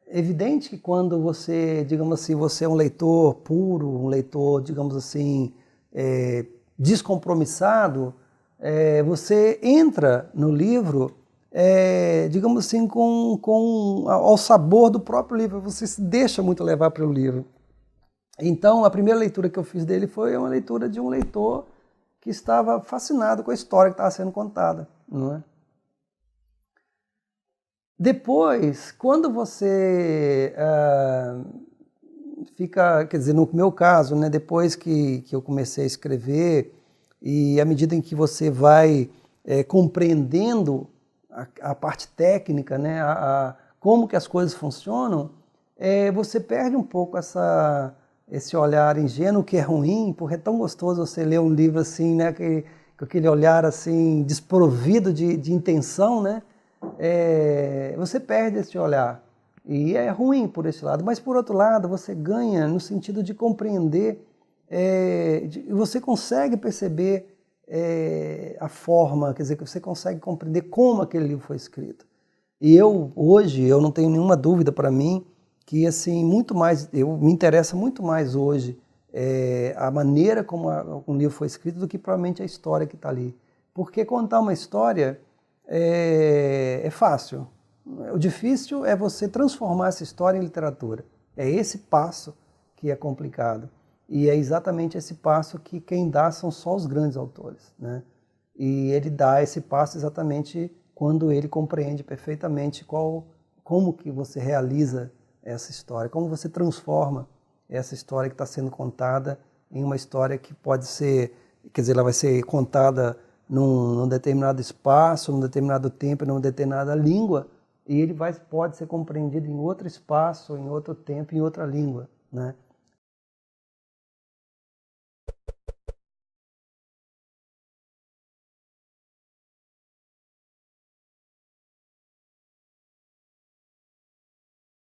É evidente que quando você, digamos assim, você é um leitor puro, um leitor, digamos assim, descompromissado, você entra no livro, digamos assim, ao sabor do próprio livro, você se deixa muito levar pelo livro. Então, a primeira leitura que eu fiz dele foi uma leitura de um leitor que estava fascinado com a história que estava sendo contada, não é? Depois, quando você fica, quer dizer, no meu caso, né, depois que eu comecei a escrever, e à medida em que você vai compreendendo a parte técnica, né, como que as coisas funcionam, você perde um pouco esse olhar ingênuo que é ruim, porque é tão gostoso você ler um livro assim, né, com aquele olhar assim desprovido de intenção, né? Você perde esse olhar. E é ruim por esse lado, mas por outro lado você ganha no sentido de compreender, você consegue perceber a forma, quer dizer, que você consegue compreender como aquele livro foi escrito. E hoje, eu não tenho nenhuma dúvida para mim que assim, me interessa muito mais hoje a maneira como um livro foi escrito do que provavelmente a história que está ali. Porque contar uma história é fácil. O difícil é você transformar essa história em literatura. É esse passo que é complicado. E é exatamente esse passo que quem dá são só os grandes autores, né? E ele dá esse passo exatamente quando ele compreende perfeitamente como que você realiza essa história, como você transforma essa história que está sendo contada em uma história que pode ser, quer dizer, ela vai ser contada num determinado espaço, num determinado tempo, numa determinada língua, e ele pode ser compreendido em outro espaço, em outro tempo, em outra língua, né?